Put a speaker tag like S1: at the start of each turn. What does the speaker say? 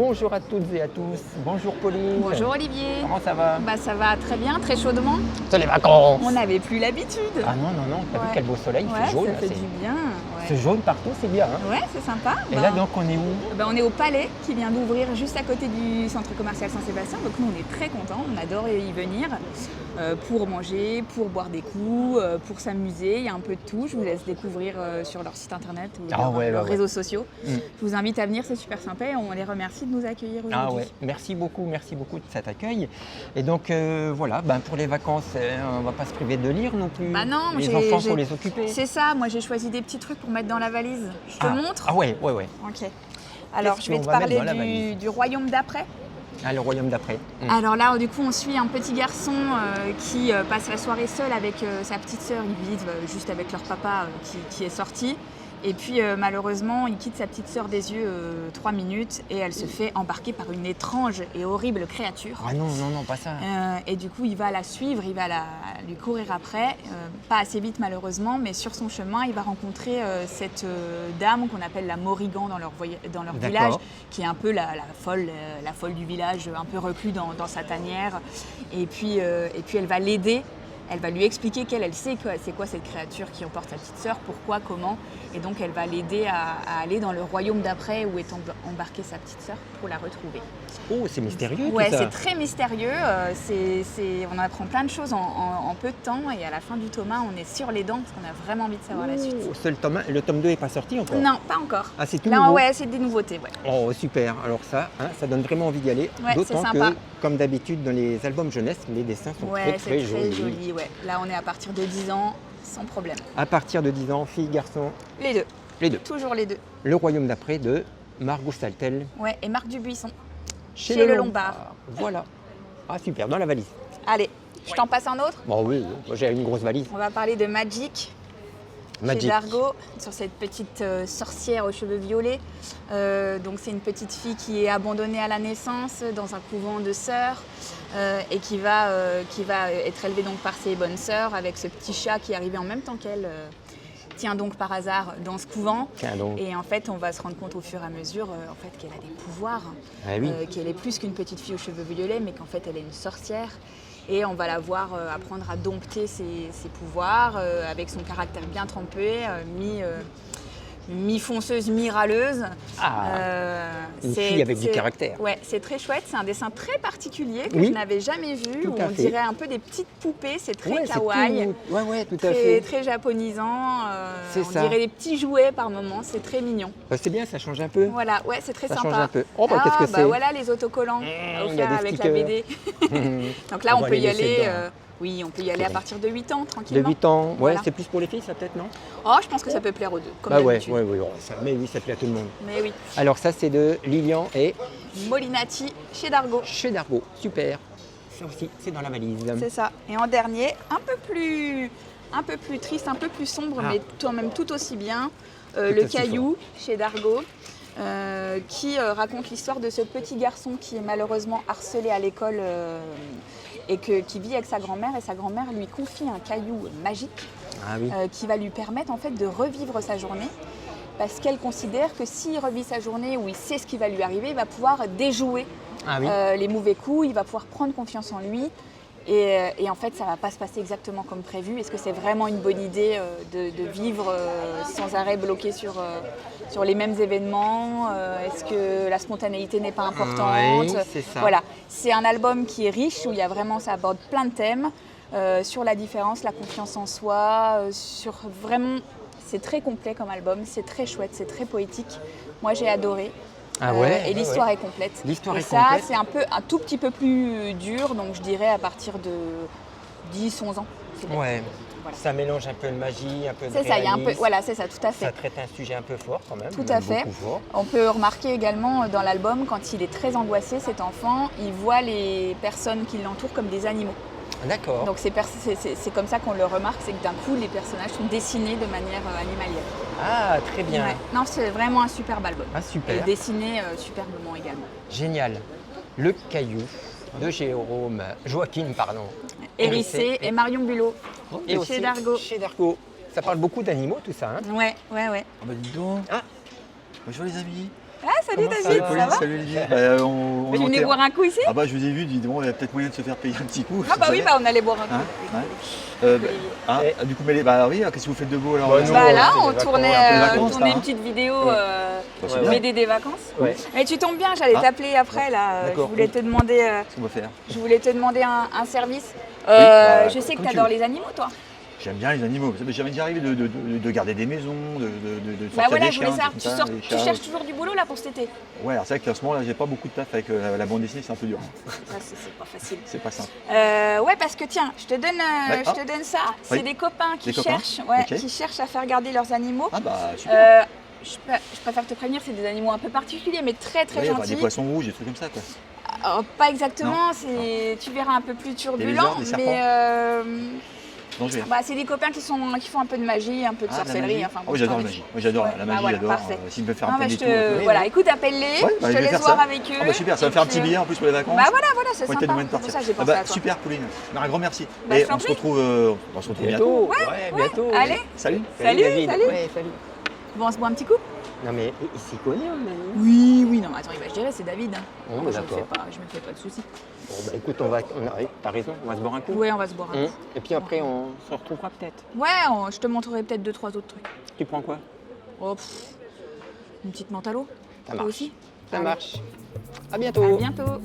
S1: Bonjour à toutes et à tous. Bonjour Pauline.
S2: Bonjour Olivier.
S1: Comment ça va?
S2: Bah ça va très bien, très chaudement.
S1: C'est les vacances.
S2: On n'avait plus l'habitude.
S1: Ah non, t'as vu quel beau soleil, il
S2: Ouais,
S1: fait jaune.
S2: ça
S1: là,
S2: fait
S1: c'est-
S2: du bien. Ouais,
S1: C'est jaune partout, c'est bien. Hein.
S2: Ouais, c'est sympa.
S1: Et
S2: Bah,
S1: là donc on est où?
S2: on est au Palais qui vient d'ouvrir juste à côté du centre commercial Saint-Sébastien. Donc nous on est très contents, on adore y venir pour manger, pour boire des coups, pour s'amuser. Il y a un peu de tout. Je vous laisse découvrir sur leur site internet ou leurs réseaux sociaux. Je vous invite à venir, c'est super sympa et on les remercie de nous accueillir aujourd'hui.
S1: Ah ouais, merci beaucoup de cet accueil. Et donc voilà, pour les vacances, on va pas se priver de lire non plus.
S2: Bah non,
S1: les enfants, faut les occuper.
S2: C'est ça, moi j'ai choisi des petits trucs pour mettre dans la valise. Je te montre?
S1: Ah ouais.
S2: Ok. Alors je vais te
S1: qu'on va mettre dans la
S2: parler
S1: valise
S2: du royaume d'après.
S1: Ah, le royaume d'après.
S2: Alors là, du coup, on suit un petit garçon qui passe la soirée seul avec sa petite sœur. Ils vivent juste avec leur papa qui est sorti. Et puis malheureusement, il quitte sa petite sœur des yeux 3 minutes et elle se fait embarquer par une étrange et horrible créature.
S1: Ah non, pas ça.
S2: Et du coup, il va la suivre, il va lui courir après, pas assez vite malheureusement, mais sur son chemin, il va rencontrer cette dame qu'on appelle la Morrigan dans leur village, qui est un peu la folle du village, un peu reclus dans sa tanière. Et puis elle va l'aider. Elle va lui expliquer qu'elle sait c'est quoi cette créature qui emporte sa petite sœur, pourquoi, comment. Et donc elle va l'aider à aller dans le royaume d'après où est embarquée sa petite sœur pour la retrouver.
S1: Oh, c'est mystérieux
S2: Ouais,
S1: tout ça.
S2: c'est très mystérieux. On apprend plein de choses en peu de temps. Et à la fin du tome 1, on est sur les dents parce qu'on a vraiment envie de savoir la suite.
S1: Le tome 2 n'est pas sorti encore?
S2: Non, pas encore.
S1: Ah, c'est tout
S2: Là,
S1: nouveau?
S2: ouais, c'est des nouveautés. Ouais.
S1: Oh, super. Alors ça donne vraiment envie d'y aller.
S2: Ouais, c'est
S1: D'autant
S2: sympa.
S1: que, comme d'habitude, dans les albums jeunesse, les dessins sont
S2: Ouais,
S1: très
S2: c'est très
S1: jolis.
S2: joli. Ouais. Là, on est à partir de 10 ans, sans problème.
S1: À partir de 10 ans, filles, garçons,
S2: Les deux.
S1: les deux.
S2: Toujours les deux.
S1: Le royaume d'après de Margot Staltel.
S2: Ouais, et Marc Dubuisson.
S1: Chez
S2: le Lombard.
S1: Voilà. Ah, super, dans la valise.
S2: Allez, je t'en passe un autre.
S1: Bon, oui, moi, j'ai une grosse valise.
S2: On va parler de Magic. Chez Dargaud, sur cette petite sorcière aux cheveux violets. Donc c'est une petite fille qui est abandonnée à la naissance dans un couvent de sœurs et qui va être élevée donc par ses bonnes sœurs avec ce petit chat qui est arrivé en même temps qu'elle. Tient donc par hasard dans ce couvent. Et en fait, on va se rendre compte au fur et à mesure qu'elle a des pouvoirs, qu'elle est plus qu'une petite fille aux cheveux violets, mais qu'en fait, elle est une sorcière. Et on va la voir apprendre à dompter ses pouvoirs avec son caractère bien trempé, mi-fonceuse, mi-râleuse.
S1: Une fille avec du caractère.
S2: Ouais, c'est très chouette. C'est un dessin très particulier que je n'avais jamais vu. Où on dirait un peu des petites poupées. C'est très kawaii.
S1: Tout à fait.
S2: Très japonisant.
S1: C'est
S2: on
S1: ça.
S2: dirait des petits jouets par moments. C'est très mignon.
S1: C'est bien, ça change un peu.
S2: Voilà, ouais, c'est très
S1: Ça
S2: sympa.
S1: change un peu. Oh, qu'est-ce que c'est?
S2: Voilà les autocollants à
S1: il y a
S2: offrir
S1: des
S2: avec la
S1: stickers.
S2: BD. Donc là, on
S1: va
S2: peut
S1: les
S2: y
S1: laisser
S2: aller.
S1: dedans.
S2: Oui, on peut y aller à partir de 8 ans,
S1: De
S2: tranquillement.
S1: 8 ans, ouais,
S2: Voilà.
S1: c'est plus pour les filles, ça peut-être, non?
S2: Oh, je pense que ça peut plaire aux deux, comme
S1: ouais,
S2: d'habitude.
S1: mais oui, ça plaît à tout le monde.
S2: Mais oui.
S1: Alors ça, c'est de Lilian et
S2: Molinati chez Dargaud.
S1: chez Dargaud. Super. Ça aussi, c'est dans la valise.
S2: C'est ça. Et en dernier, un peu plus triste, un peu plus sombre, mais quand même tout aussi bien, Le
S1: aussi
S2: Caillou chez Dargaud. Qui raconte l'histoire de ce petit garçon qui est malheureusement harcelé à l'école et qui vit avec sa grand-mère. Et sa grand-mère lui confie un caillou magique qui va lui permettre en fait de revivre sa journée. Parce qu'elle considère que s'il revit sa journée où il sait ce qui va lui arriver, il va pouvoir déjouer les mauvais coups, il va pouvoir prendre confiance en lui. Et en fait, ça ne va pas se passer exactement comme prévu. Est-ce que c'est vraiment une bonne idée de vivre sans arrêt bloqué sur les mêmes événements? Est-ce que la spontanéité n'est pas importante?
S1: Oui, c'est ça.
S2: Voilà, c'est un album qui est riche, où il y a vraiment, ça aborde plein de thèmes sur la différence, la confiance en soi, vraiment, c'est très complet comme album, c'est très chouette, c'est très poétique. Moi, j'ai adoré. Et l'histoire est complète.
S1: L'histoire est
S2: ça,
S1: complète.
S2: c'est un tout petit peu plus dur, donc je dirais à partir de 10-11 ans. C'est bien.
S1: Ouais.
S2: Voilà.
S1: Ça mélange un peu de magie, un peu de
S2: C'est ça, il y a un peu,
S1: réalisme.
S2: voilà, c'est ça, tout à fait.
S1: Ça traite un sujet un peu fort quand même.
S2: Tout
S1: même
S2: à fait.
S1: beaucoup fort.
S2: On peut remarquer également dans l'album, quand il est très angoissé, cet enfant, il voit les personnes qui l'entourent comme des animaux.
S1: D'accord.
S2: Donc c'est comme ça qu'on le remarque, c'est que d'un coup, les personnages sont dessinés de manière animalière.
S1: Ah, très bien.
S2: Ouais. Non, c'est vraiment un superbe album.
S1: Ah, super.
S2: Et dessiné superbement également.
S1: Génial. Le Caillou de Joaquin,
S2: Hérissé et Marion Bulot.
S1: Et aussi
S2: chez Dargaud.
S1: Chez Dargaud. Ça parle beaucoup d'animaux, tout ça. Hein?
S2: Ouais.
S3: Ah bah dis donc.
S1: Ah.
S3: Bonjour les amis.
S2: Ah, salut
S1: Comment ça
S2: David,
S1: va
S2: ça
S3: Pauline,
S2: va
S3: salut Olivier. On
S2: Tu
S3: est en
S2: venais
S3: terre.
S2: boire un coup ici
S3: Ah bah je vous ai vu, dis donc, il y a peut-être moyen de se faire payer un petit coup.
S2: Ah bah
S3: je
S2: oui,
S3: sais.
S2: bah on allait boire un coup.
S3: Hein,
S2: avec
S3: ouais.
S2: Olivier.
S3: Du coup, mais bah oui, qu'est-ce que vous faites de beau alors
S1: Bah,
S3: là
S1: nous,
S2: Bah là,
S1: c'est
S2: on
S1: des
S2: tournait,
S3: vacances, un peu de vacances,
S2: tournait
S3: là,
S2: une
S3: hein.
S2: petite vidéo
S3: Bah, c'est
S1: Ouais.
S3: bien.
S2: BD des vacances.
S1: Ouais.
S2: Mais tu tombes bien, j'allais
S3: Ah.
S2: t'appeler après là. Je
S3: D'accord.
S2: voulais te demander,
S3: Qu'est-ce qu'on va faire?
S2: un service.
S3: bah,
S2: Je sais que
S3: comme
S2: tu
S3: tu
S2: adores
S3: veux.
S2: les animaux, toi.
S3: J'aime bien les animaux. Ça m'est jamais déjà arrivé de garder des maisons, de
S2: Bah
S3: sortir
S2: voilà,
S3: des
S2: je voulais
S3: chiens,
S2: savoir,
S3: tout
S2: tu,
S3: ça,
S2: sors-
S3: des
S2: tu
S3: chats.
S2: cherches toujours du boulot là pour cet été.
S3: Ouais, alors c'est vrai qu'en ce moment là, j'ai pas beaucoup de taf avec la bande dessinée, c'est un peu dur.
S2: Ça, c'est pas facile.
S3: C'est pas simple.
S2: Ouais, parce que tiens, je te donne ça. C'est
S3: Oui.
S2: des copains qui
S3: Des copains
S2: cherchent,
S3: Ok.
S2: qui cherchent à faire garder leurs animaux.
S3: Ah bah super.
S2: Je préfère te prévenir, c'est des animaux un peu particuliers, mais très très
S3: Oui, enfin,
S2: gentils.
S3: des poissons rouges, des trucs comme ça quoi.
S2: Pas exactement, tu verras un peu plus turbulent,
S3: lézards, des serpents
S2: mais
S3: Non, je vais.
S2: c'est des copains qui font un peu de magie, un peu de
S3: Ah, de la
S2: sorcellerie.
S3: magie.
S2: Enfin,
S3: Ah oui, j'adore la magie. Moi j'adore la magie,
S2: voilà,
S3: j'adore.
S2: parfait.
S3: S'ils me faire
S2: Non,
S3: un peu
S2: bah,
S3: des
S2: je
S3: tours.
S2: te... Voilà, écoute, appelle-les,
S3: Ouais,
S2: je
S3: bah,
S2: te
S3: je vais
S2: laisse
S3: faire
S2: voir
S3: ça.
S2: avec eux.
S3: Ah bah super, ça va
S2: et
S3: faire un
S2: puis,
S3: petit billet en plus pour les vacances.
S2: Bah voilà, c'est
S3: Ouais,
S2: sympa.
S3: peut-être moyen de
S2: C'est pour
S3: partir.
S2: ça que j'ai
S3: Ah
S2: pensé
S3: bah,
S2: à toi.
S3: super Pauline. Un grand merci.
S2: Bah,
S3: Et
S2: je t'en
S3: on se
S2: prie.
S3: retrouve bientôt.
S1: Ouais, bientôt.
S2: Allez,
S3: Salut.
S2: Salut,
S1: David.
S2: salut.
S1: Ouais, salut.
S2: bon, on se boit un petit coup.
S1: Non mais il s'y connaît, on a dit.
S2: Oui, non, attends, il va gérer, c'est David.
S1: Bon,
S2: Moi,
S1: bah,
S2: je me
S1: d'accord.
S2: fais pas de soucis.
S1: Bon bah écoute, t'as raison, on va se boire un coup.
S2: Ouais, on va se boire un coup.
S1: Et puis après, on se retrouvera peut-être.
S2: Ouais, je te montrerai peut-être 2-3 autres trucs.
S1: Tu prends quoi?
S2: Oh, une petite menthe à l'eau.
S1: Ça
S2: Toi
S1: marche.
S2: aussi
S1: Ça
S2: Allez.
S1: marche. À bientôt.
S2: À bientôt.